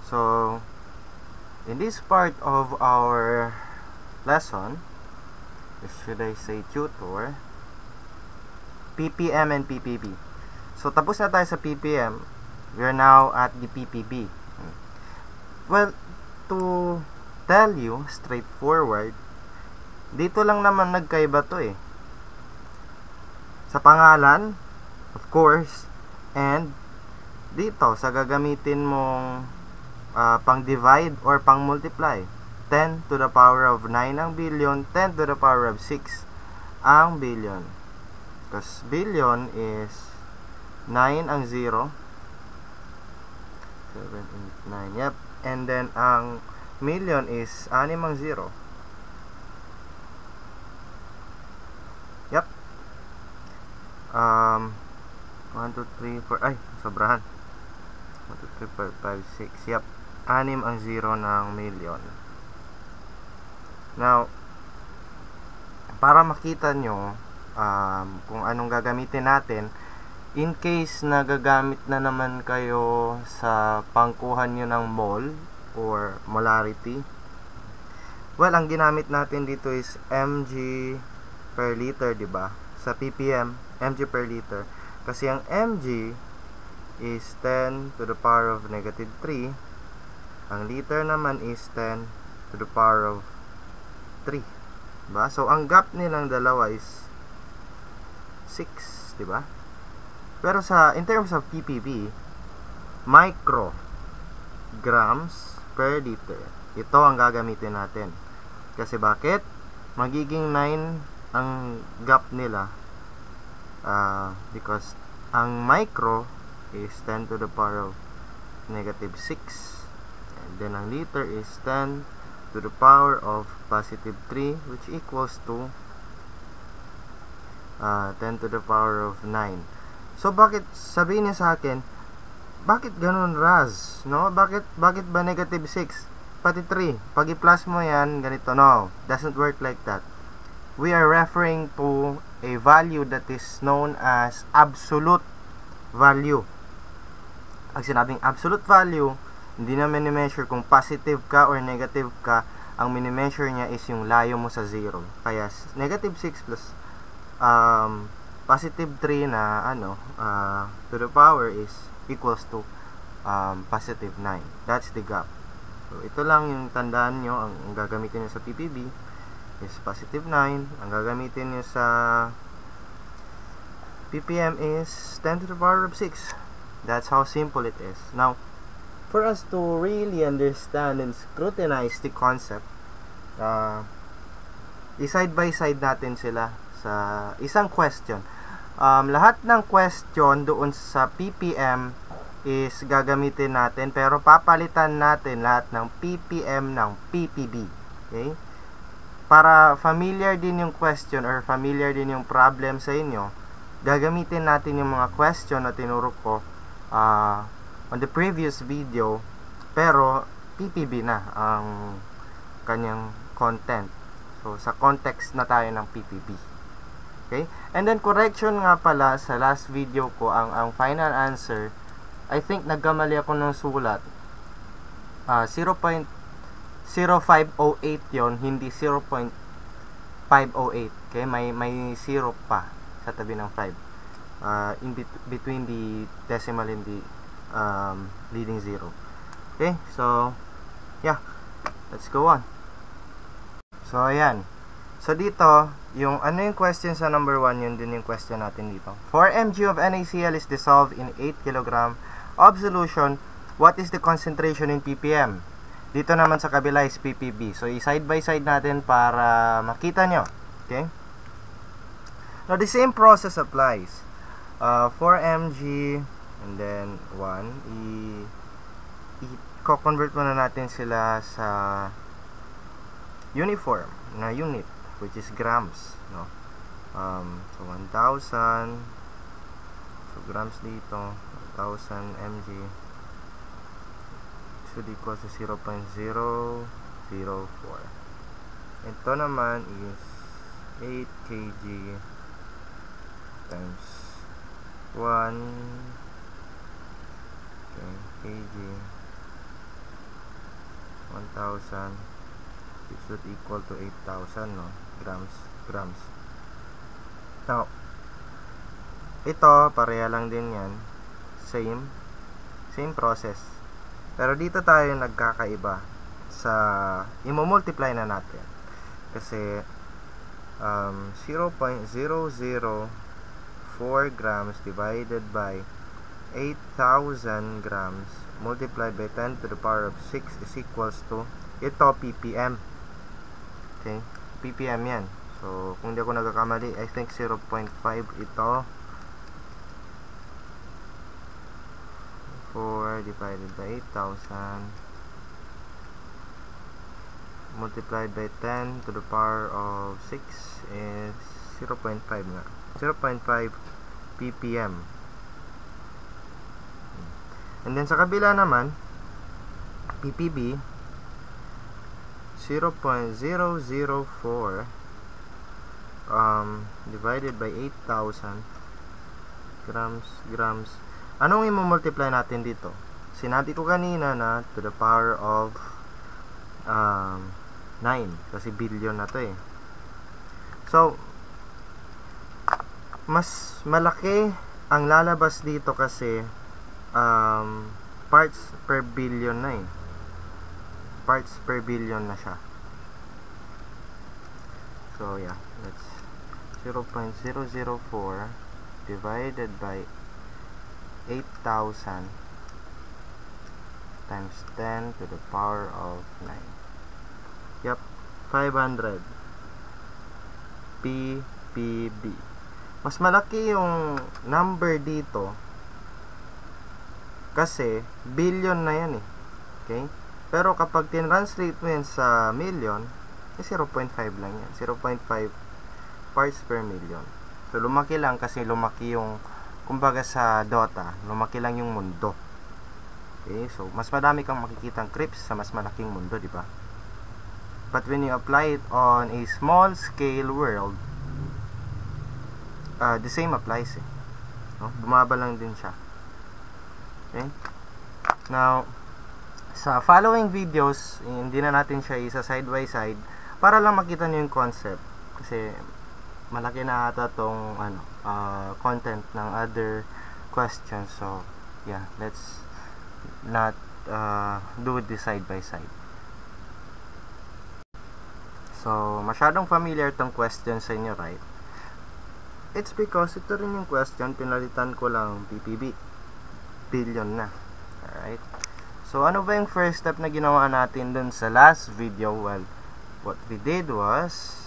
So, in this part of our lesson, should I say tutor, PPM and PPB. So, tapos na tayo sa PPM. We are now at the PPB. Well, to tell you straightforward, dito lang naman nagkaiba to eh. Sa pangalan, of course, and dito sa gagamitin mong pang-divide or pang-multiply. 10 to the power of 9 ang billion, 10 to the power of 6 ang billion. Because billion is 9 ang 0. 7, 8, 9. Yep. And then ang million is 6 ang 0. Yep. 1, 2, 3, 4. Ay, sobrahan. 1, 2, 3, 4, 5, 6. Yep. 6 ang 0 ng million. Now, para makita nyo kung anong gagamitin natin, in case na gagamit na naman kayo sa pangkuhan nyo ng mole or molarity, well, ang ginamit natin dito is mg per liter, diba? Sa ppm, mg per liter. Kasi ang mg is 10 to the power of negative 3. Ang liter naman is 10 to the power of 3. Diba? So, ang gap nilang dalawa is 6. Diba? Pero in terms of ppb, micrograms per liter. Ito ang gagamitin natin. Kasi bakit? Magiging 9 ang gap nila. Because ang micro is 10 to the power of negative 6. And then ang liter is 10 to the power of positive 3, which equals to 10 to the power of 9. So, bakit, sabihin niya sa akin, bakit ganun, Raz? No? Bakit ba negative 6? Pati 3. Pag i-plus mo yan, ganito. No, doesn't work like that. We are referring to a value that is known as absolute value. Pag sinabing absolute value, hindi na minimeasure kung positive ka or negative ka. Ang minimeasure niya is yung layo mo sa 0. Kaya, negative 6 plus positive 3 na to the power is equals to positive 9. That's the gap. So, ito lang yung tandaan nyo. Ang gagamitin nyo sa PPB is positive 9. Ang gagamitin nyo sa PPM is 10 to the power of 6. That's how simple it is. Now, for us to really understand and scrutinize the concept, i-side by side natin sila sa isang question. Lahat ng question doon sa PPM is gagamitin natin, pero papalitan natin lahat ng PPM ng PPB. Okay? Para familiar din yung question or familiar din yung problem sa inyo, gagamitin natin yung mga question na tinuro ko on the previous video, pero PPB na ang kanyang content. So, sa context na tayo ng PPB. Okay? And then, correction nga pala, sa last video ko, ang final answer, I think nagkamali ako ng sulat. 0.0508 yon, hindi 0.508. Okay? May 0 pa sa tabi ng 5. Between the decimal and the leading 0. Okay, so yeah, let's go on. So ayan, so dito yung yung question sa number 1, yun din yung question natin dito. 4 mg of NaCl is dissolved in 8 kg of solution. What is the concentration in ppm? Dito naman sa kabila is ppb. So i-side by side natin para makita nyo. Okay, now the same process applies. 4 mg and then 1, i-convert muna natin sila sa uniform na unit, which is grams, no? So 1,000, so grams dito, 1,000 mg should equal to 0.004. Ito naman is 8 kg times 1 kg 1,000, it should equal to 8,000, no? Grams. Now, ito, pareha lang din yan. Same process. Pero dito tayo nagkakaiba sa i-multiply na natin. Kasi 0.004 grams divided by 8,000 grams multiplied by 10 to the power of 6 is equals to, ito, ppm. Okay? ppm yan. So, kung di ako nagkakamali, I think 0.5 ito. 4 divided by 8,000 multiplied by 10 to the power of 6 is 0.5 nga. 0.5 ppm. And then sa kabila naman, ppb, 0.004 divided by 8,000 grams. Anong i-multiply natin dito? Sinabi ko kanina na to the power of 9 kasi billion na to eh. So, mas malaki ang lalabas dito kasi parts per billion na eh. Parts per billion na siya. So, yeah. That's 0.004 divided by 8,000 times 10 to the power of 9. Yep, 500 ppb. Mas malaki yung number dito kasi billion na yan eh. Okay? Pero kapag tinranslate mo yan sa million, 0.5 lang yan. 0.5 parts per million. So, lumaki lang kasi lumaki yung, kumbaga sa Dota, lumaki lang yung mundo. Okay? So, mas madami kang makikitang crypts sa mas malaking mundo, di ba? But when you apply it on a small scale world, the same applies eh. No? Bumaba lang din siya. Okay? Now, sa following videos, hindi na natin siya isa side by side para lang makita niyo yung concept. Kasi malaki na ata tong content ng other questions. So, yeah, let's not do this side by side. So, masyadong familiar tong question sa inyo, right? It's because ito rin yung question, pinalitan ko lang ppb. Billion na. Alright? So, ano ba yung first step na ginawa natin dun sa last video? Well, what we did was,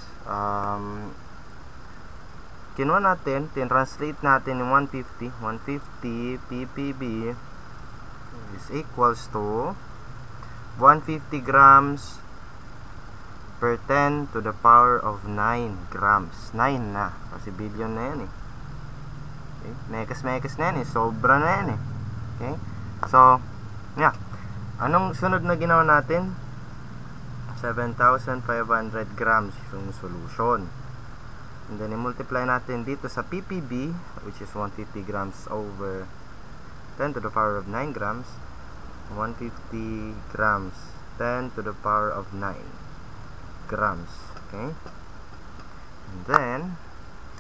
kinuha natin, translate natin yung 150 ppb is equals to 150 grams per 10 to the power of 9 grams. 9 na. Kasi billion na yan eh. Okay? Mekas na yan eh. Sobra na yan eh. Okay? So, yeah. Anong sunod na ginawa natin? 7,500 grams yung solution. And then, i-multiply natin dito sa ppb, which is 150 grams over 10 to the power of 9 grams. 150 grams, 10 to the power of 9 grams. Okay? And then,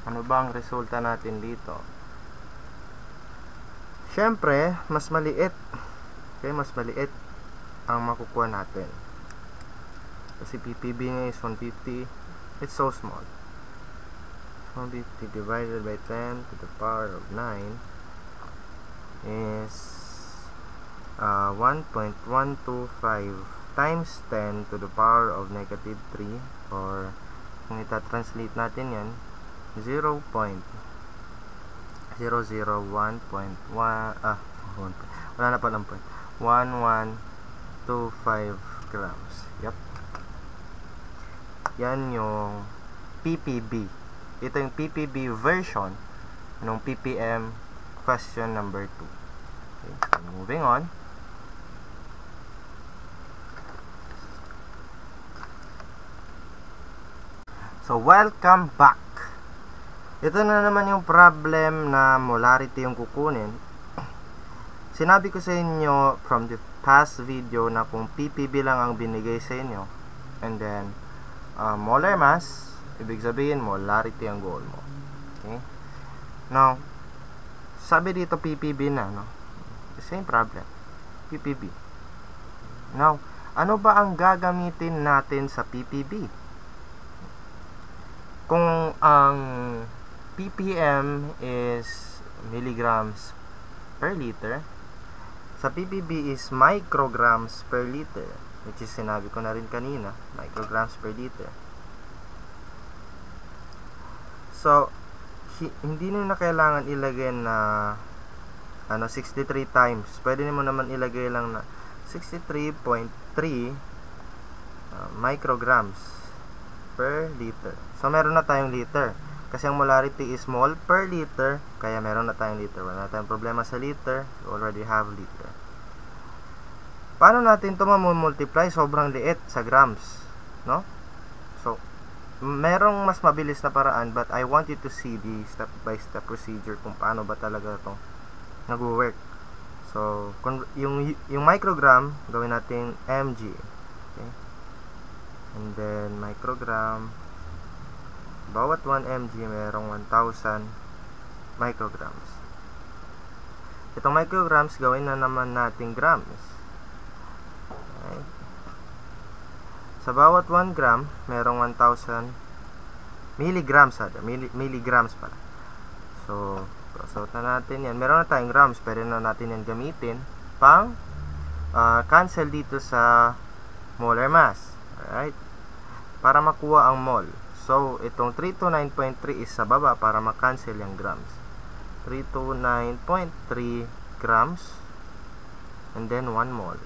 ano ba ang resulta natin dito? Siyempre, mas maliit. Okay, mas maliit ang makukuha natin. Kasi ppb nga is 150. It's so small. 150 divided by 10 to the power of 9 is 1.125 times 10 to the power of negative 3, or kung ita-translate natin yan, 0.001.1 wala na palang point, 1125 grams. Yep. Yan yung ppb. Ito yung ppb version ng ppm question number 2. Okay, so moving on. So, welcome back. Ito na naman yung problem na molarity yung kukunin. Sinabi ko sa inyo from the past video na kung ppb lang ang binigay sa inyo, and then molar mass, ibig sabihin molarity ang goal mo. Okay? Now, sabi dito ppb na, no? The same problem. ppb. Now, ano ba ang gagamitin natin sa ppb? Kung ang ppm is milligrams per liter, sa ppb is micrograms per liter, which is sinabi ko na rin kanina, micrograms per liter. So, hindi na kailangan ilagay na 63 times. Pwede mo naman ilagay lang na 63.3 micrograms per liter. So, meron na tayong liter. Kasi ang molarity is mol per liter, kaya meron na tayong liter. Wala na tayong problema sa liter. We already have liter. Paano natin ito mamultiply? Sobrang liit sa grams, no? So, merong mas mabilis na paraan, but I want you to see the step-by-step procedure kung paano ba talaga ito nag-work. So, yung microgram, gawin natin mg. Okay? And then, microgram, bawat 1 mg merong 1,000 micrograms. Itong micrograms, gawin na naman natin grams. Okay. Sa bawat 1 gram, merong 1,000 milligrams. Milligrams pala. So, cross out na natin yan. Meron na tayong grams. Pwede na natin yan gamitin pang cancel dito sa molar mass. Alright? Para makuha ang mol. So, itong 329.3 is sa baba para makancel yung grams. 329.3 grams and then 1 mol.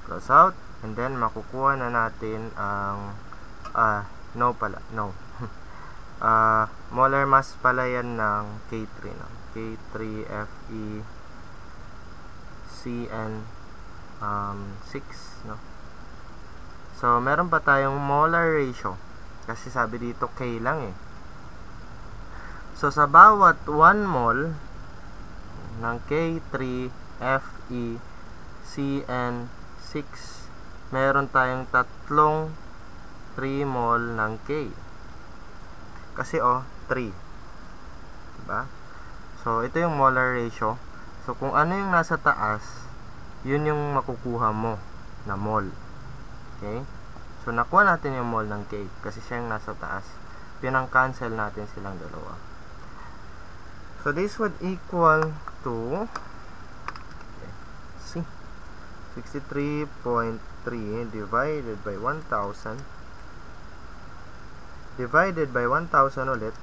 Cross out. And then, makukuha na natin ang molar mass pala yan ng K3, no? K3FeCN6, no? So, meron pa tayong molar ratio. Kasi sabi dito K lang eh. So, sa bawat 1 mol ng K3FeCN6, meron tayong tatlong 3 mol ng K. Kasi 3. Diba? So, ito yung molar ratio. So, kung ano yung nasa taas, yun yung makukuha mo na mol. Okay? So, nakuha natin yung mol ng K kasi siya yung nasa taas. Pinang-cancel natin silang dalawa. So, this would equal to 63.3 divided by 1,000 divided by 1,000 ulit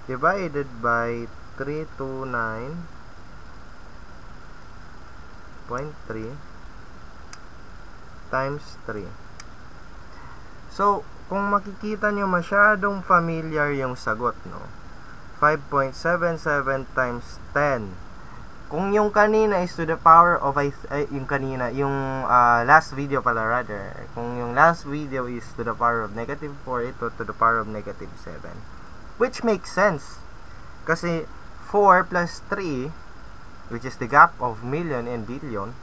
divided by 329.3 times 3. So, kung makikita nyo, masyadong familiar yung sagot, no? 5.77 times 10. Kung yung kanina is to the power of yung last video pala rather, kung yung last video is to the power of negative 4, ito to the power of negative 7, which makes sense kasi 4 plus 3, which is the gap of million and billion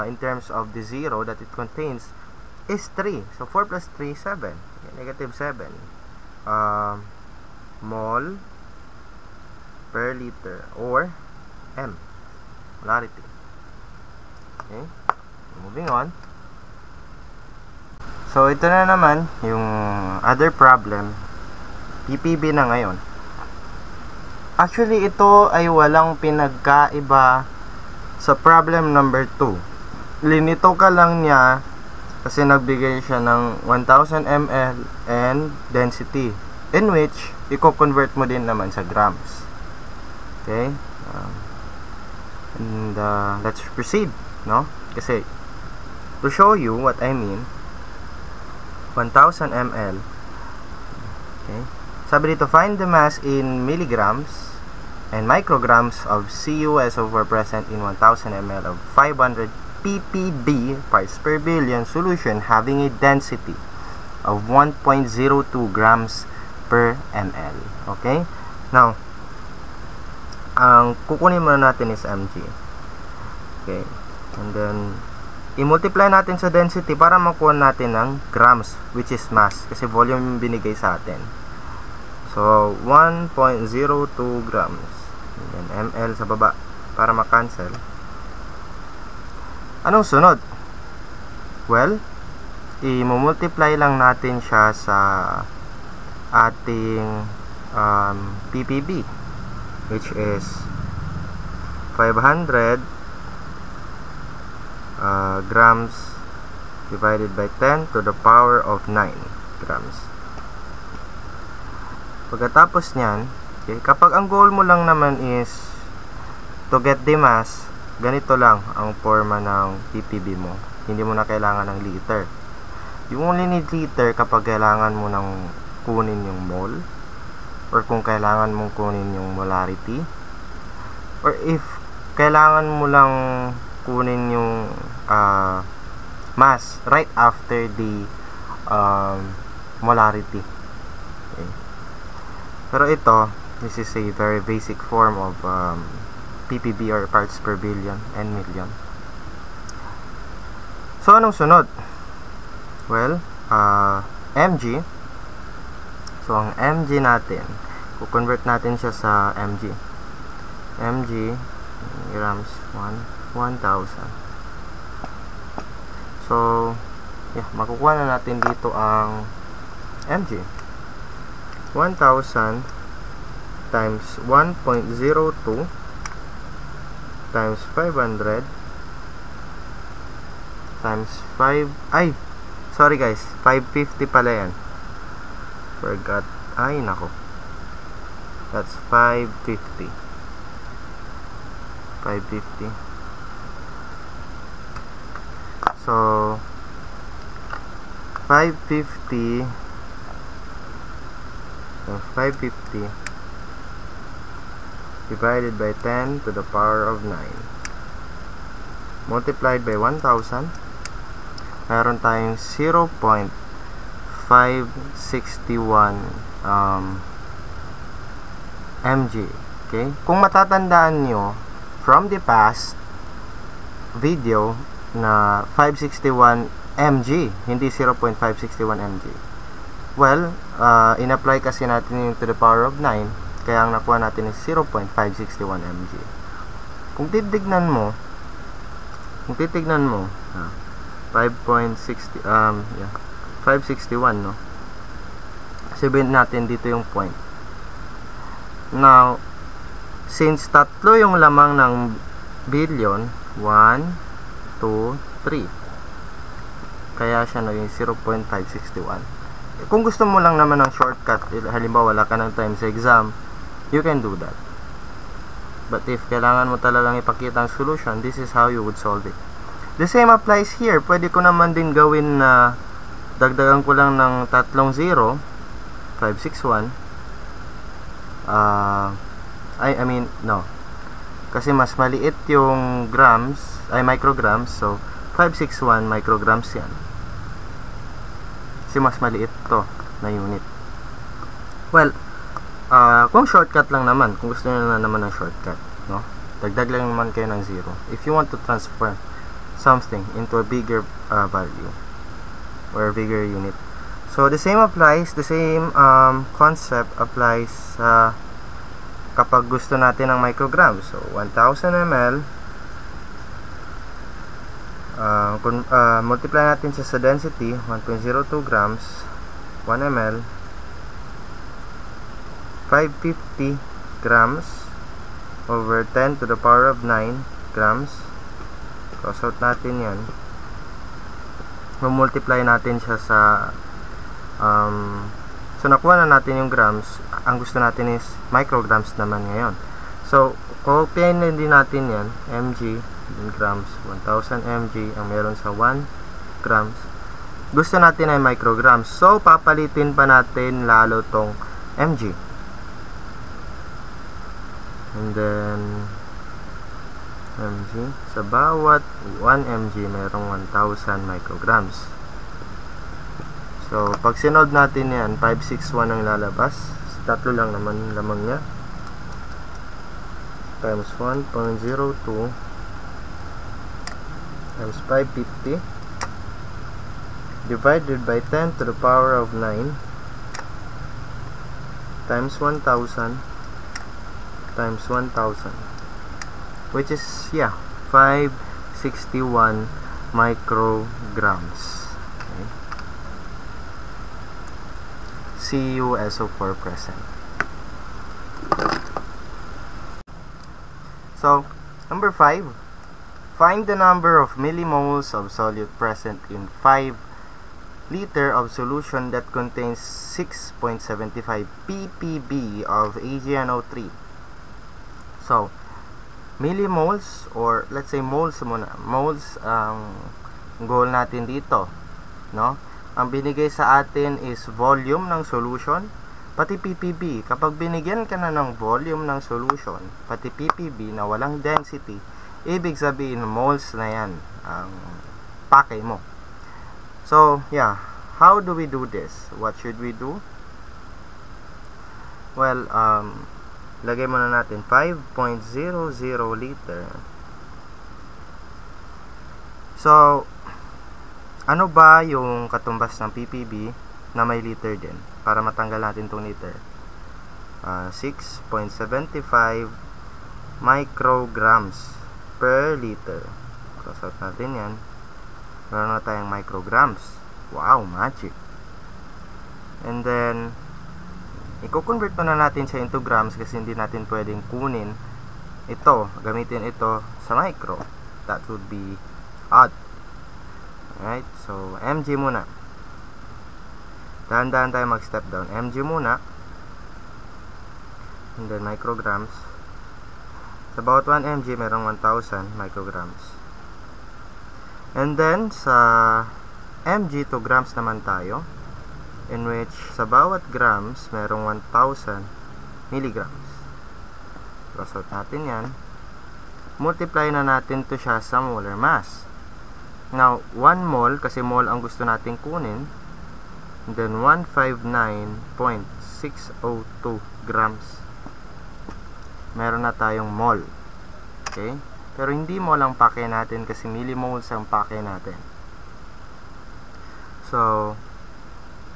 in terms of the zero that it contains, is 3. So 4 plus 3, 7. Negative 7 mol per liter or M. Molarity. Okay. Moving on. So, ito na naman yung other problem. ppb na ngayon. Actually, ito ay walang pinagkaiba sa problem number 2. Linito ka lang niya kasi nagbigay siya ng 1,000 ml and density, in which i-convert mo din naman sa grams. Okay? And let's proceed, no? Kasi to show you what I mean, 1,000 ml. Okay? Sabi dito, find the mass in milligrams and micrograms of CuSO4 present in 1,000 ml of 500 ppb parts per billion solution having a density of 1.02 grams per ml. Okay? Now, ang kukunin muna natin is mg. Okay, and then i-multiply natin sa density para makuha natin ng grams, which is mass, kasi volume yung binigay sa atin. So 1.02 grams, and then ml sa baba para ma-cancel. Anong sunod? Well, i-multiply lang natin siya sa ating ppb, which is 500 grams divided by 10 to the power of 9 grams. Pagkatapos nyan, okay, kapag ang goal mo lang naman is to get the mass, ganito lang ang forma ng ppb mo. Hindi mo na kailangan ng liter. You only need liter kapag kailangan mo ng kunin yung mole, or kung kailangan mong kunin yung molarity, or if kailangan mo lang kunin yung mass right after the molarity. Okay. Pero ito, this is a very basic form of ppb, or parts per billion and million. So anong sunod? Well, mg. So, ang mg natin, kukonvert natin siya sa mg. Mg, grams, 1,000. So, yeah, makukuha na natin dito ang mg. 1,000 times 1.02 times 500 times 5, sorry guys, 550 pala yan. Forgot. Ay, nako. That's 550. 550. So, 550. So, 550 divided by 10 to the power of 9. Multiplied by 1,000. Meron tayong 0.561 mg. Okay? Kung matatandaan nyo from the past video na 561 mg, hindi 0.561 mg. Well, in-apply kasi natin yung to the power of 9, kaya ang nakuha natin is 0.561 mg. Kung titignan mo 5.60 yeah, 561, no? Sabihin natin dito yung point. Now, since tatlo yung lamang ng billion, 1, 2, 3. Kaya siya naging 0.561. Kung gusto mo lang naman ng shortcut, halimbawa wala ka ng time sa exam, you can do that. But if kailangan mo talagang ipakita ang solution, this is how you would solve it. The same applies here. Pwede ko naman din gawin na dagdagan ko lang ng tatlong 0, 561. I mean, no. Kasi mas maliit yung grams, micrograms. So, 561 micrograms yan. Kasi mas maliit to na unit. Well, kung shortcut lang naman, kung gusto nyo na naman ng shortcut, no? Dagdag lang naman kayo ng 0. If you want to transform something into a bigger value or a bigger unit. So, the same applies, the same concept applies sa kapag gusto natin ng micrograms. So, 1,000 ml, multiply natin siya sa density, 1.02 grams, 1 ml, 550 grams over 10 to the power of 9 grams. Cross out natin yan. Multiply natin siya sa so nakuha na natin yung grams. Ang gusto natin is micrograms naman ngayon. So copyahin din natin yan, mg in grams, 1000 mg ang meron sa 1 grams. Gusto natin ay micrograms, so papalitin pa natin lalo tong mg. And then mg, sa bawat 1 mg mayroong 1000 micrograms. So pag sinod natin yan, 561 ang lalabas. Tatlo lang naman yung lamang niya. times 1.02 times 550 divided by 10 to the power of 9 times 1000 times 1000, which is 561 micrograms. Okay. CU SO4 present. So, number 5, find the number of millimoles of solute present in 5 liter of solution that contains 6.75 ppb of AgNO3. So, millimoles, or let's say moles muna. Moles ang goal natin dito, no? Ang binigay sa atin is volume ng solution, pati ppb. Kapag binigyan ka na ng volume ng solution, pati ppb na walang density, ibig sabihin moles na yan ang pakay mo. So, how do we do this? What should we do? Well, lagay muna natin 5.00 liter. So, ano ba yung katumbas ng ppb na may liter din? Para matanggal natin itong liter. 6.75 micrograms per liter. Cross out natin yan. Meron na tayong micrograms. Wow, magic. And then, i-convert na natin siya into grams kasi hindi natin pwedeng kunin ito, gamitin ito sa micro. That would be odd. Alright, so mg muna. Dahan-dahan tayo mag-step down. mg muna. And then micrograms. Sa bawat 1 mg, merong 1,000 micrograms. And then, sa mg to grams naman tayo, in which sa bawat grams, merong 1,000 milligrams. Cross out natin yan. Multiply na natin to siya sa molar mass. Now, 1 mole, kasi mole ang gusto natin kunin, and then 159.602 grams. Meron na tayong mole. Okay? Pero hindi mole ang pake natin kasi millimoles ang pake natin. So,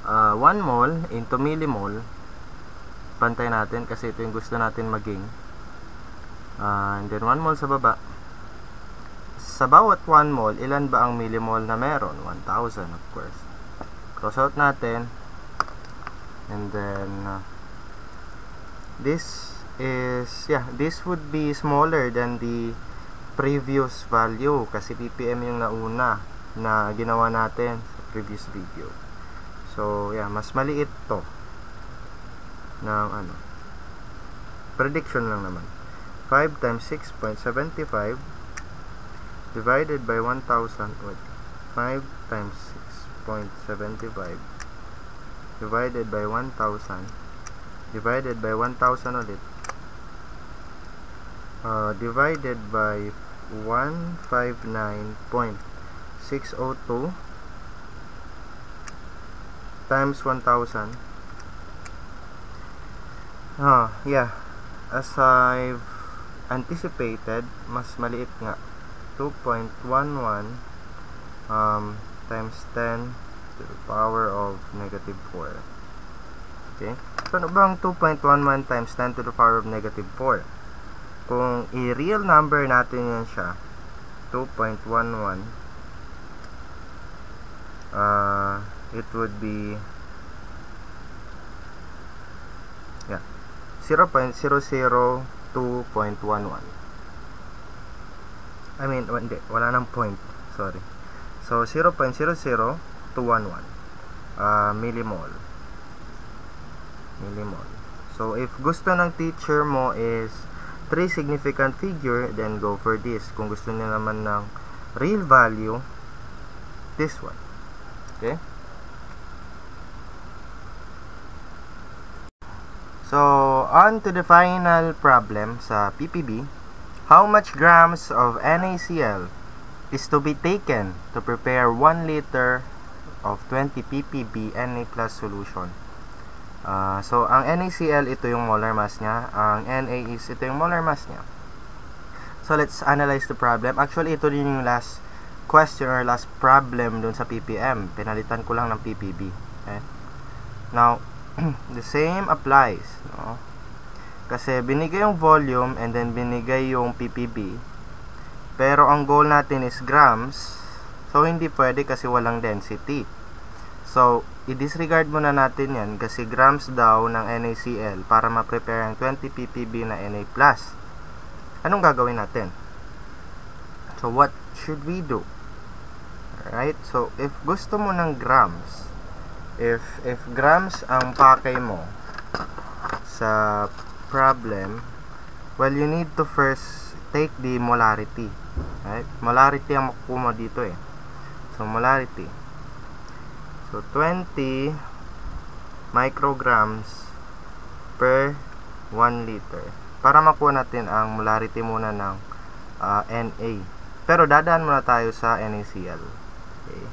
1 mole into millimole, pantay natin kasi ito yung gusto natin maging. And then 1 mole sa baba. Sa bawat 1 mole, ilan ba ang millimole na meron? 1,000, of course. Cross out natin. And then, this is, this would be smaller than the previous value kasi ppm yung nauna na ginawa natin sa previous video. So, mas maliit to ng prediction lang naman. 5 times 6.75 divided by 1,000. 5 times 6.75 divided by 1,000 divided by 1,000 ulit. Divided by 159.602 times 1,000. As I've anticipated, mas maliit nga. 2.11 times 10 to the power of negative 4. Okay? So, ano bang 2.11 times 10 to the power of negative 4? Kung i-real number natin yan siya, 2.11, it would be 0.002.11. I mean, hindi, wala nang point, sorry. So 0.00211 millimole. So if gusto ng teacher mo is 3 significant figure, then go for this. Kung gusto niya naman ng real value, this one. Okay? So, on to the final problem sa PPB. How much grams of NaCl is to be taken to prepare 1 liter of 20 ppb Na plus solution? So, ang NaCl, ito yung molar mass niya. Ang Na is ito yung molar mass niya. So, let's analyze the problem. Actually, ito din yung last question or last problem dun sa PPM. Pinalitan ko lang ng PPB. Okay? Now, the same applies. No? Kasi binigay yung volume and then binigay yung PPB. Pero ang goal natin is grams. So, hindi pwede kasi walang density. So, i-disregard muna natin yan kasi grams daw ng NaCl para ma-prepare ang 20 ppb na Na+. Anong gagawin natin? So, what should we do? Alright? So, if gusto mo ng grams, if grams ang pakay mo sa problem, well, you need to first take the molarity. Right? Molarity ang makukuha mo dito eh. So, molarity. So, 20 micrograms per 1 liter. Para makuha natin ang molarity muna ng Na. Pero dadaan muna tayo sa NaCl. Okay.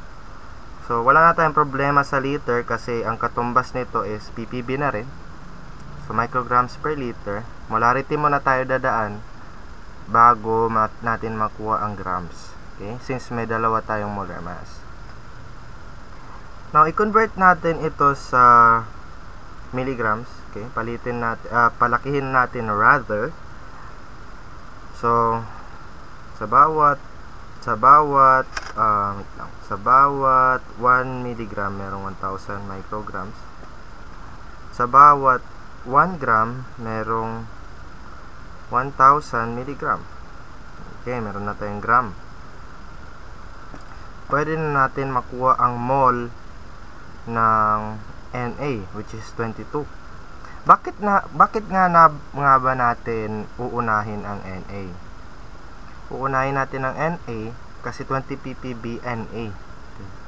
So, wala na tayong problema sa liter kasi ang katumbas nito is ppb na rin. So, micrograms per liter. Molarity muna tayo dadaan bago natin makuha ang grams. Okay? Since may dalawa tayong molar mass. Now, i-convert natin ito sa milligrams. Okay? Palakihin natin rather. So, sa bawat 1 milligram merong 1000 micrograms. Sa bawat 1 gram merong 1000 milligram. Okay, meron na tayong gram. Pwede na natin makuha ang mole ng Na, which is 22. Bakit nga ba natin uunahin ang Na? Uunahin natin ang Na kasi 20 ppb Na.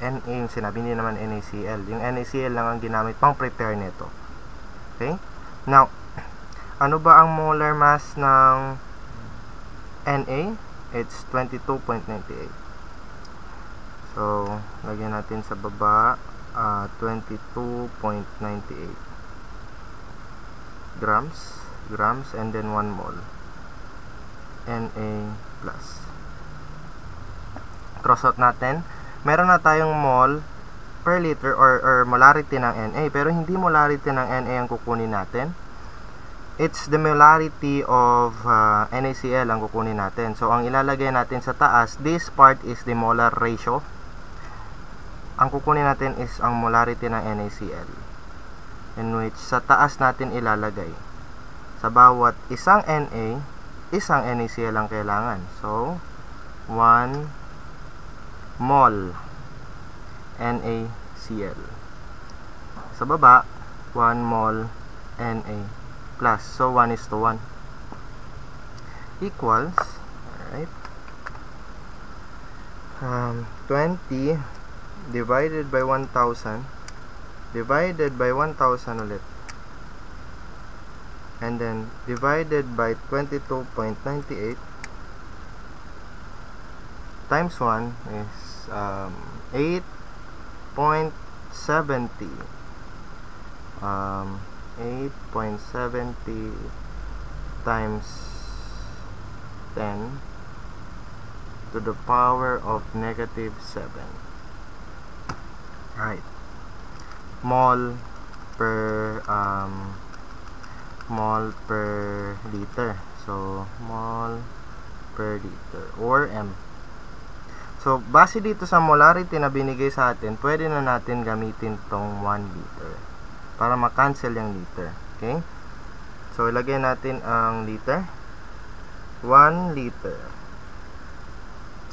Na yung sinabi, hindi naman NaCl. Yung NaCl lang ang ginamit pang prepare nito. Okay? Now, ano ba ang molar mass ng Na? It's 22.98. So, lagyan natin sa baba 22.98 grams and then 1 mole Na+. Cross out natin. Meron na tayong mole per liter or molarity ng Na, pero hindi molarity ng Na ang kukunin natin. It's the molarity of NaCl ang kukunin natin. So, ang ilalagay natin sa taas, this part is the molar ratio. Ang kukunin natin is ang molarity ng NaCl, in which sa taas natin ilalagay. Sa bawat isang Na, isang NaCl ang kailangan. So, 1 mole NaCl. Sa baba, 1 mole Na+. So, 1:1 equals, alright, 20 divided by 1000 divided by 1000 ulit, and then divided by 22.98 times 1 is 8.70 times 10 to the power of negative 7. Right. Mole per liter. So, mole per liter or M. So, base dito sa molarity na binigay sa atin, pwede na natin gamitin tong 1 liter para ma-cancel yung liter. Okay? So, ilagay natin ang liter. 1 liter.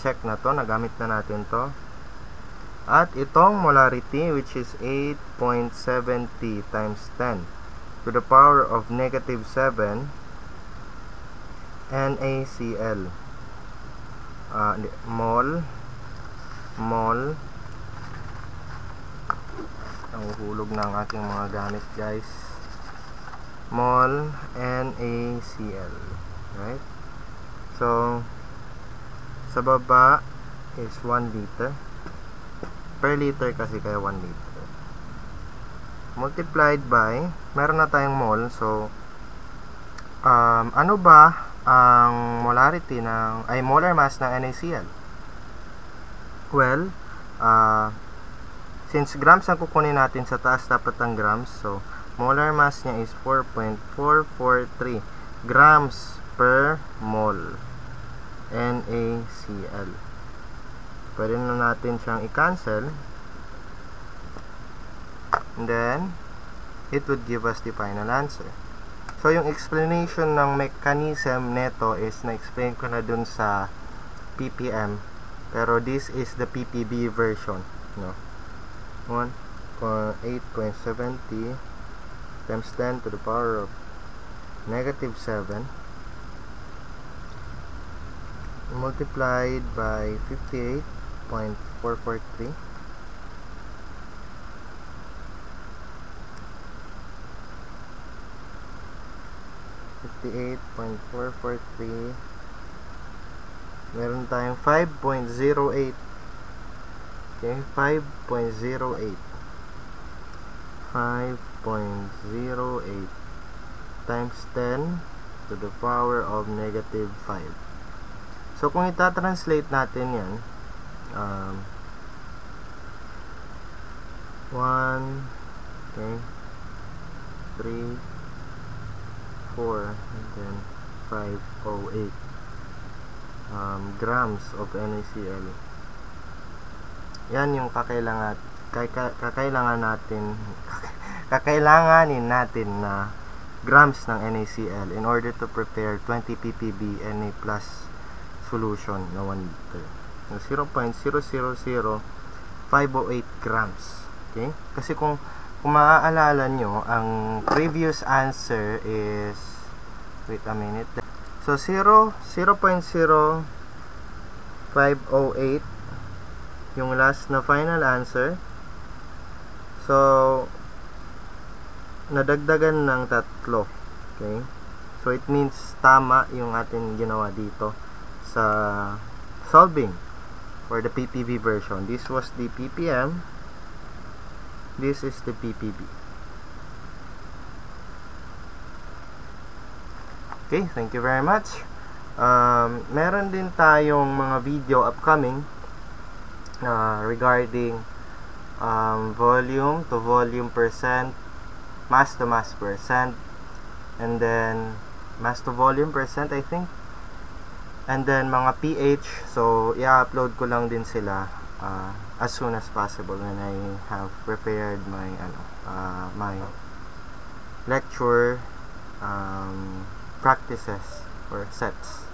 Check na to. Nagamit na natin to. At itong molarity, which is 8.70 times 10 to the power of negative 7 NaCl. Mole. Ang uhulog ng aking mga gamit, guys. Mole NaCl. Right? So, sa baba is 1 liter. Per liter kasi kaya 1 liter. Multiplied by, meron na tayong mole. So, ano ba ang molarity molar mass ng NaCl? Well, since grams ang kukunin natin sa taas, dapat ang grams. So, molar mass niya is 4.443 grams per mole NaCl. Pwede na natin siyang i-cancel. And then, it would give us the final answer. So, yung explanation ng mechanism neto is na-explain ko na dun sa ppm. Pero this is the ppb version. No? 1.8.70 times 10 to the power of negative 7 multiplied by 58.443 58.443. Meron tayong 5.08. Okay, 5.08 times 10 to the power of negative 5. So, kung ita-translate natin yan, 1, okay, 3, 4, and then 508 grams of NaCl. Yan yung kakailanganin natin na grams ng NaCl in order to prepare 20 ppb Na plus solution na 1 liter. 0.000508 grams. Okay? Kasi kung maaalala nyo, ang previous answer is, wait a minute. So, 0.0508 yung last na final answer. So, nadagdagan ng 3. Okay? So, it means tama yung ating ginawa dito sa solving for the ppb version. This was the ppm. This is the ppb. Okay, thank you very much. Meron din tayong mga video upcoming regarding volume to volume percent, mass to mass percent, and then mass to volume percent, I think, and then mga pH. So, i-upload ko lang din sila as soon as possible when I have prepared my my lecture practices or sets.